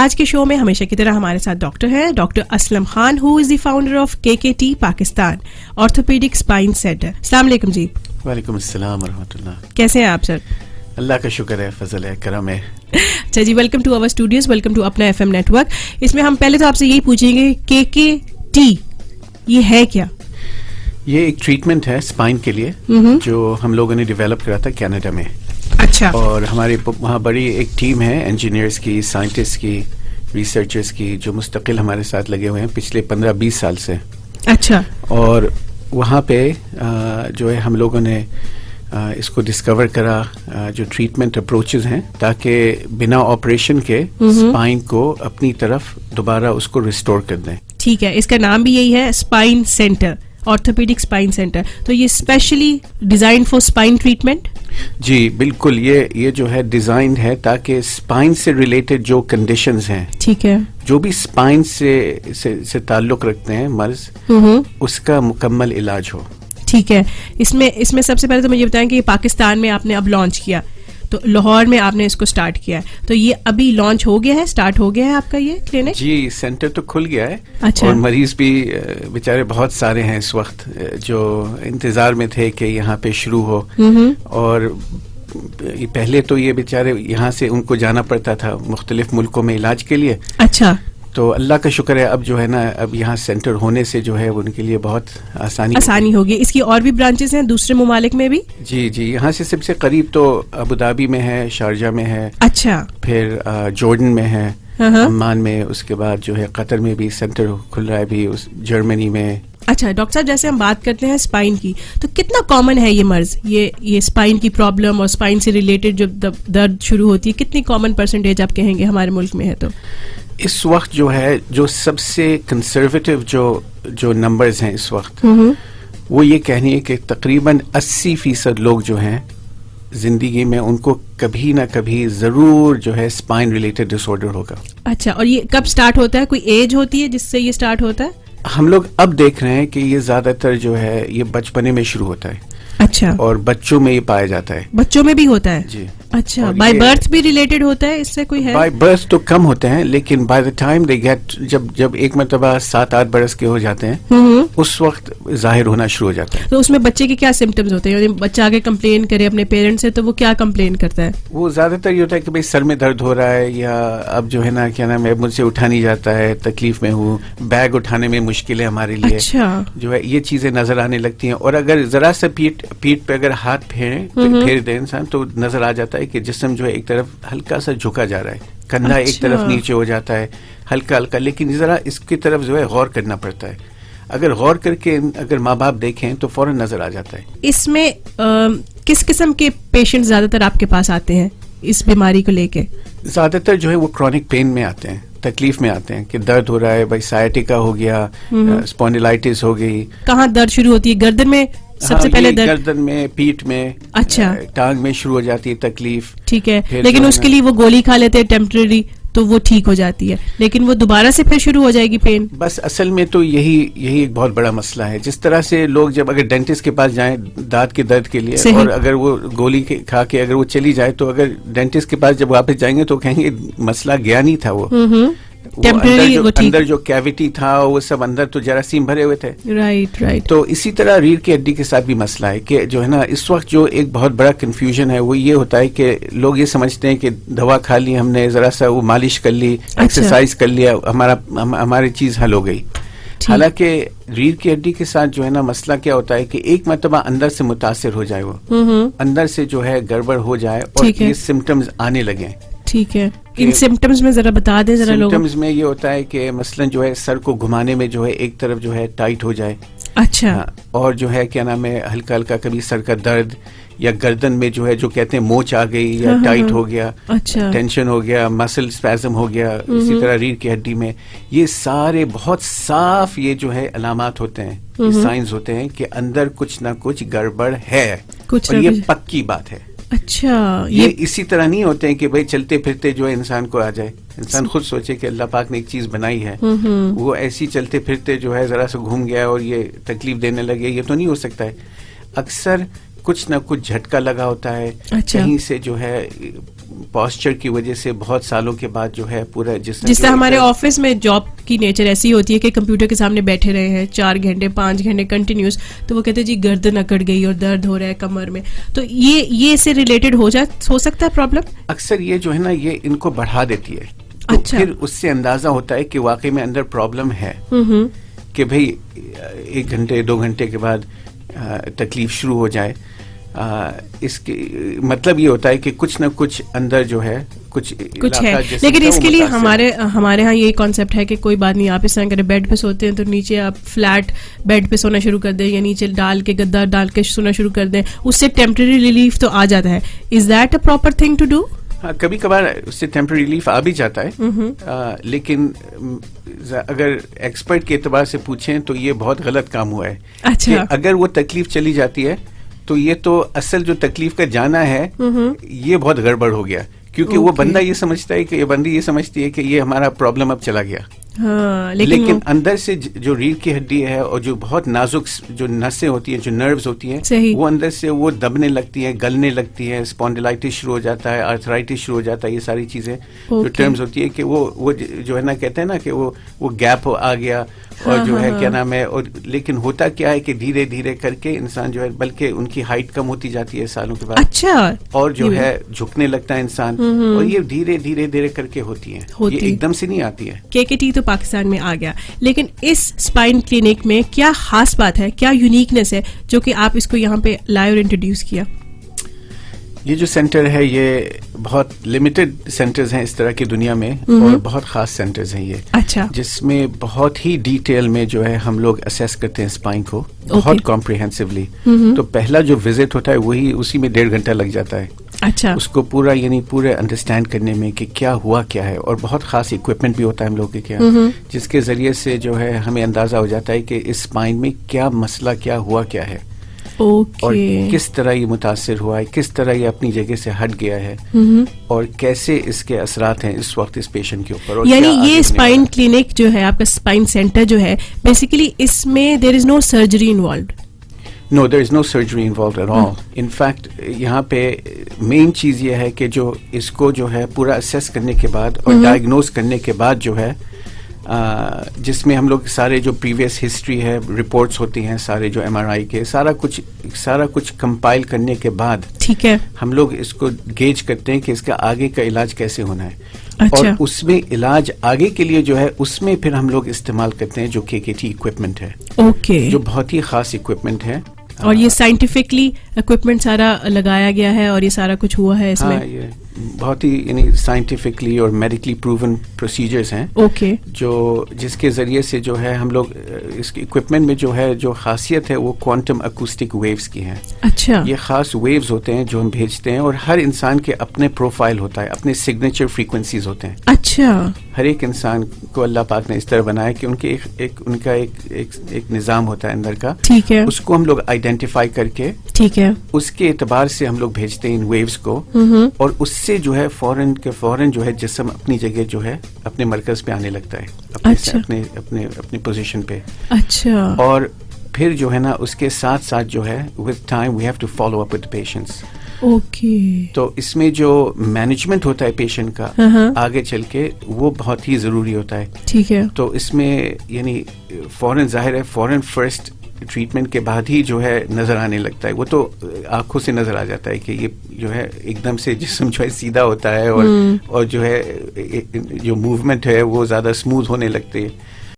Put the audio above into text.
آج کے شو میں ہمیشہ کی طرح ہمارے ساتھ ڈاکٹر ہیں doctor Aslam Khan who is the founder of KKT Pakistan orthopaedic spine centre. السلام علیکم جی. وعلیکم السلام ورحمۃ اللہ. کیسے ہیں آپ سر؟ اللہ کا شکر ہے, فضل ہے, کرم ہے. اچھا جی, welcome to our studios, welcome to Apna FM network. اس میں ہم پہلے تو آپ سے یہی پوچھیں گے KKT یہ ہے کیا؟ یہ ایک ٹریٹمنٹ ہے اسپائن کے لیے جو ہم لوگوں نے ڈیولپ کرا تھا کینیڈا میں. اچھا. اور ہمارے وہاں بڑی ایک ٹیم ہے انجینئرس کی, سائنٹسٹ کی, ریسرچرس کی, جو مستقل ہمارے ساتھ لگے ہوئے ہیں پچھلے 15-20 سال سے. اچھا. اور وہاں پہ جو ہے ہم لوگوں نے اس کو ڈسکور کرا جو ٹریٹمنٹ اپروچز ہیں تاکہ بنا آپریشن کے اسپائن کو اپنی طرف دوبارہ اس کو ریسٹور کر دیں. ٹھیک ہے, اس کا نام بھی یہی ہے, spine centre, orthopaedic spine centre. تو یہ specially design for spine treatment? جی بالکل, یہ جو ہے ڈیزائن ہے تاکہ اسپائن سے ریلیٹڈ جو کنڈیشنز ہیں, ٹھیک ہے, جو بھی اسپائن سے تعلق رکھتے ہیں مرض, اس کا مکمل علاج ہو. ٹھیک ہے. اس میں سب سے پہلے تو مجھے بتائیں کہ یہ پاکستان میں آپ نے اب لانچ کیا, تو لاہور میں آپ نے اس کو سٹارٹ کیا ہے, تو یہ ابھی لانچ ہو گیا ہے, سٹارٹ ہو گیا ہے آپ کا یہ کلینک؟ جی, سینٹر تو کھل گیا ہے. اچھا. اور مریض بھی بیچارے بہت سارے ہیں اس وقت جو انتظار میں تھے کہ یہاں پہ شروع ہو. اور پہلے تو یہ بیچارے یہاں سے ان کو جانا پڑتا تھا مختلف ملکوں میں علاج کے لیے. اچھا. تو اللہ کا شکر ہے اب جو ہے نا, اب یہاں سینٹر ہونے سے جو ہے ان کے لیے بہت آسانی ہوگی. اس کی اور بھی برانچز ہیں دوسرے ممالک میں بھی؟ جی, یہاں سے سب سے قریب تو ابو دھابی میں ہے, شارجہ میں ہے. اچھا. پھر جارڈن میں ہے, عمان میں, اس کے بعد جو ہے قطر میں بھی سینٹر کھل رہا ہے بھی, جرمنی میں. اچھا ڈاکٹر صاحب, جیسے ہم بات کرتے ہیں اسپائن کی, تو کتنا کامن ہے یہ مرض, یہ اسپائن کی پرابلم اور اسپائن سے ریلیٹڈ جو درد شروع ہوتی ہے, کتنی کامن پرسنٹیج آپ کہیں گے ہمارے ملک میں ہے؟ تو اس وقت جو ہے جو سب سے کنزرویٹو جو نمبرز ہیں اس وقت, وہ یہ کہنی ہے کہ تقریباً 80% لوگ جو ہیں زندگی میں ان کو کبھی نہ کبھی ضرور جو ہے اسپائن ریلیٹڈ ڈس آرڈر ہوگا. اچھا. اور یہ کب سٹارٹ ہوتا ہے, کوئی ایج ہوتی ہے جس سے یہ سٹارٹ ہوتا ہے؟ ہم لوگ اب دیکھ رہے ہیں کہ یہ زیادہ تر جو ہے یہ بچپنے میں شروع ہوتا ہے. اچھا. اور بچوں میں یہ پایا جاتا ہے. بچوں میں بھی ہوتا ہے؟ جی. اچھا. بائی برتھ بھی ریلیٹڈ ہوتا ہے اس سے کوئی ہے؟ بائی برتھ تو کم ہوتے ہیں, لیکن by the time they get, جب ایک مرتبہ 7-8 برس کے ہو جاتے ہیں اس وقت ظاہر ہونا شروع ہو جاتا ہے. تو اس میں بچے کے کیا سمٹمز ہوتے ہیں؟ یعنی بچہ آگے کمپلین کرے اپنے پیرنٹس سے, تو وہ کیا کمپلین کرتا ہے؟ وہ زیادہ تر یہ ہوتا ہے کہ بھائی سر میں درد ہو رہا ہے, یا اب جو ہے نا کیا نام ہے, مجھ سے اٹھا نہیں جاتا ہے, تکلیف میں ہوں, بیگ اٹھانے میں مشکل ہے ہمارے لیے. اچھا. جو ہے یہ چیزیں نظر آنے لگتی ہیں. اور اگر ذرا سا پیٹ پہ اگر ہاتھ پھیر دے انسان, تو نظر آ جاتا ہے کہ جسم جو ہے ایک طرف ہلکا سا جھکا جا رہا ہے, کندھا ایک طرف نیچے ہو جاتا ہے ہلکا ہلکا, لیکن ذرا اس کی طرف جو ہے غور کرنا پڑتا ہے. اگر غور کر کے اگر ماں باپ دیکھیں تو فوراً نظر آ جاتا ہے. اس میں کس قسم کے پیشنٹ زیادہ تر آپ کے پاس آتے ہیں اس بیماری کو لے کے؟ زیادہ تر جو ہے وہ کرونک پین میں آتے ہیں, تکلیف میں آتے ہیں کہ درد ہو رہا ہے, بھائی سائٹیکا ہو گیا, اسپونڈیلائٹس ہو گئی. کہاں درد شروع ہوتی ہے؟ گردن میں سب سے پہلے درد؟ گردن میں, پیٹھ میں. اچھا. ٹانگ میں شروع ہو جاتی ہے تکلیف. ٹھیک ہے, لیکن اس کے لیے وہ گولی کھا لیتے ہیں ٹیمپرری, تو وہ ٹھیک ہو جاتی ہے, لیکن وہ دوبارہ سے پھر شروع ہو جائے گی پین. بس اصل میں تو یہی ایک بہت بڑا مسئلہ ہے. جس طرح سے لوگ جب اگر ڈینٹسٹ کے پاس جائیں دانت کے درد کے لیے, اور اگر وہ گولی کھا کے اگر وہ چلی جائے, تو اگر ڈینٹسٹ کے پاس جب واپس جائیں گے تو کہیں گے مسئلہ گیا نہیں تھا, وہ اندر جو کیویٹی تھا وہ سب اندر تو جراثیم بھرے ہوئے تھے. رائٹ. تو اسی طرح ریڑھ کی ہڈی کے ساتھ بھی مسئلہ ہے کہ جو ہے نا اس وقت جو ایک بہت بڑا کنفیوژن ہے وہ یہ ہوتا ہے کہ لوگ یہ سمجھتے ہیں کہ دوا کھا لی ہم نے, ذرا سا وہ مالش کر لی, ایکسرسائز کر لیا, ہماری چیز حل ہو گئی. حالانکہ ریڑھ کی ہڈی کے ساتھ جو ہے نا مسئلہ کیا ہوتا ہے کہ ایک مرتبہ اندر سے متاثر ہو جائے, وہ اندر سے جو ہے گڑبڑ ہو جائے اور یہ سمٹمز آنے لگے. ٹھیک ہے, ان سمٹمز میں ذرا بتا دیں ذرا لوگوں. سمٹمز میں یہ ہوتا ہے کہ مثلا جو ہے سر کو گھمانے میں جو ہے ایک طرف جو ہے ٹائٹ ہو جائے. اچھا. اور جو ہے کیا نام ہے ہلکا ہلکا کبھی سر کا درد, یا گردن میں جو ہے جو کہتے ہیں موچ آ گئی, یا ٹائٹ ہو گیا, ٹینشن ہو گیا, مسل اسپیزم ہو گیا. اسی طرح ریڑھ کی ہڈی میں یہ سارے بہت صاف یہ جو ہے علامات ہوتے ہیں, یہ سائنز ہوتے ہیں کہ اندر کچھ نہ کچھ گڑبڑ ہے, اور یہ پکی بات ہے. اچھا. یہ اسی طرح نہیں ہوتے ہیں کہ بھائی چلتے پھرتے جو ہے انسان کو آ جائے, انسان خود سوچے کہ اللہ پاک نے ایک چیز بنائی ہے, وہ ایسی چلتے پھرتے جو ہے ذرا سا گھوم گیا اور یہ تکلیف دینے لگے, یہ تو نہیں ہو سکتا ہے. اکثر کچھ نہ کچھ جھٹکا لگا ہوتا ہے. کہیں سے جو ہے پوسچر کی وجہ سے بہت سالوں کے بعد جو ہے پورا جس طرح ہمارے آفس میں جاب کی نیچر ایسی ہوتی ہے کہ کمپیوٹر کے سامنے بیٹھے رہے ہیں 4 گھنٹے 5 گھنٹے کنٹینیوس, تو وہ کہتے ہیں جی گردن اکڑ گئی اور درد ہو رہا ہے کمر میں. تو یہ اس سے ریلیٹڈ ہو سکتا ہے پرابلم. اکثر یہ جو ہے نا یہ ان کو بڑھا دیتی ہے. اچھا. پھر اس سے اندازہ ہوتا ہے کہ واقعی میں اندر پرابلم ہے, کہ بھئی 1 گھنٹے 2 گھنٹے کے بعد تکلیف شروع ہو جائے. اس کے مطلب یہ ہوتا ہے کہ کچھ نہ کچھ اندر جو ہے کچھ ہے. لیکن اس کے لیے ہمارے ہاں یہ کانسیپٹ ہے کہ کوئی بات نہیں, آپ اس طرح کریں بیڈ پہ سوتے ہیں تو نیچے آپ فلیٹ بیڈ پہ سونا شروع کر دیں, یا نیچے ڈال کے گدا ڈال کے سونا شروع کر دیں, اس سے ٹیمپرری ریلیف تو آ جاتا ہے. Is that a proper thing to do? ہاں, کبھی کبھار اس سے ٹیمپرری ریلیف آ بھی جاتا ہے, لیکن اگر ایکسپرٹ کے اعتبار سے پوچھیں تو یہ بہت غلط کام ہوا ہے. اچھا. اگر وہ تکلیف چلی جاتی ہے تو یہ تو اصل جو تکلیف کا جانا ہے یہ بہت گڑبڑ ہو گیا, کیونکہ وہ بندہ یہ سمجھتا ہے کہ یہ بندی یہ سمجھتی ہے کہ یہ ہمارا پرابلم اب چلا گیا. لیکن اندر سے جو ریڑھ کی ہڈی ہے اور جو بہت نازک جو نسیں ہوتی ہیں, جو نروز ہوتی ہیں, وہ اندر سے وہ دبنے لگتی ہیں, گلنے لگتی ہیں, اسپونڈلائٹس شروع ہو جاتا ہے, آرتھرائٹس شروع ہو جاتا ہے. یہ ساری چیزیں جو ٹرمز ہوتی ہے کہ وہ جو ہے نا کہتے ہیں نا کہ وہ گیپ آ گیا اور جو ہے کیا نام ہے. اور لیکن ہوتا کیا ہے کہ دھیرے دھیرے کر کے انسان جو ہے بلکہ ان کی ہائٹ کم ہوتی جاتی ہے سالوں کے بعد. اچھا. اور جو ہے جھکنے لگتا ہے انسان, اور یہ دھیرے دھیرے دھیرے کر کے ہوتی ہیں, یہ ایک دم سے نہیں آتی ہے. KKT تو پاکستان میں آ گیا, لیکن اس اسپائن کلینک میں کیا خاص بات ہے, کیا یونیکنیس ہے جو کہ آپ اس کو یہاں پہ لائے اور انٹروڈیوس کیا؟ یہ جو سینٹر ہے یہ بہت لمیٹڈ سینٹرز ہیں اس طرح کی دنیا میں, اور بہت خاص سینٹرز ہیں یہ. اچھا. جس میں بہت ہی ڈیٹیل میں جو ہے ہم لوگ اسیس کرتے ہیں اسپائن کو بہت کمپریہنسولی. تو پہلا جو وزٹ ہوتا ہے وہی اسی میں 1.5 گھنٹہ لگ جاتا ہے. اچھا. اس کو پورا پورے انڈرسٹینڈ کرنے میں کہ کیا ہوا کیا ہے, اور بہت خاص اکوپمنٹ بھی ہوتا ہے ہم لوگ کے کیا, جس کے ذریعے سے جو ہے ہمیں اندازہ ہو جاتا ہے کہ اس اسپائن میں کیا مسئلہ کیا ہوا کیا ہے, اور کس طرح یہ متاثر ہوا ہے, کس طرح یہ اپنی جگہ سے ہٹ گیا ہے, اور کیسے اس کے اثرات ہیں اس وقت اس پیشنٹ کے اوپر. یعنی یہ اسپائن کلینک جو ہے آپ کا اسپائن سینٹر جو ہے بیسیکلی اس میں there is no surgery involved? No, there is no surgery involved at all. In fact, یہاں پہ مین چیز یہ ہے کہ جو اس کو جو ہے پورا اسیس کرنے کے بعد اور ڈائگنوز کرنے کے بعد جو ہے جس میں ہم لوگ سارے جو پریویس ہسٹری ہے, رپورٹس ہوتی ہیں سارے جو MRI کے, سارا کچھ کمپائل کرنے کے بعد ٹھیک ہے ہم لوگ اس کو گیج کرتے ہیں کہ اس کا آگے کا علاج کیسے ہونا ہے. اچھا. اور اس میں علاج آگے کے لیے جو ہے اس میں پھر ہم لوگ استعمال کرتے ہیں جو KKT اکوپمنٹ ہے. اوکے. جو بہت ہی خاص اکوپمنٹ ہے, اور یہ سائنٹیفکلی اکوپمنٹ سارا لگایا گیا ہے اور یہ سارا کچھ ہوا ہے اس میں. یہ بہت ہی سائنٹیفکلی اور میڈیکلی پروون پروسیجرز ہیں. اوکے. جس کے ذریعے سے جو ہے ہم لوگ اس کے اکوپمنٹ میں جو ہے جو خاصیت ہے وہ کوانٹم اکوسٹک ویوز کی ہیں. اچھا. یہ خاص ویوز ہوتے ہیں جو ہم بھیجتے ہیں, اور ہر انسان کے اپنے پروفائل ہوتا ہے, اپنے سگنیچر فریکوینسیز ہوتے ہیں. اچھا. ہر ایک انسان کو اللہ پاک نے اس طرح بنایا کہ ان کا ایک نظام ہوتا ہے اندر کا. ٹھیک ہے. اس کو ہم لوگ آئیڈینٹیفائی کر کے ٹھیک ہے اس کے اعتبار سے ہم لوگ بھیجتے ہیں ان ویوز کو, اور اس سے جو ہے فوراً جو ہے جسم اپنی جگہ جو ہے اپنے مرکز پہ آنے لگتا ہے, اپنی پوزیشن پہ. اچھا. اور پھر جو ہے نا اس کے ساتھ ساتھ جو ہے with time we have to follow up with the patients. Okay. تو اس میں جو مینجمنٹ ہوتا ہے پیشنٹ کا آگے چل کے وہ بہت ہی ضروری ہوتا ہے. ٹھیک ہے. تو اس میں یعنی فوراً ظاہر ہے فوراً فرسٹ ٹریٹمنٹ کے بعد ہی جو ہے نظر آنے لگتا ہے, وہ تو آنکھوں سے نظر آ جاتا ہے کہ یہ جو ہے ایک دم سے جسم جو ہے سیدھا ہوتا ہے, اور جو ہے جو موومنٹ ہے وہ زیادہ اسموتھ ہونے لگتے ہیں.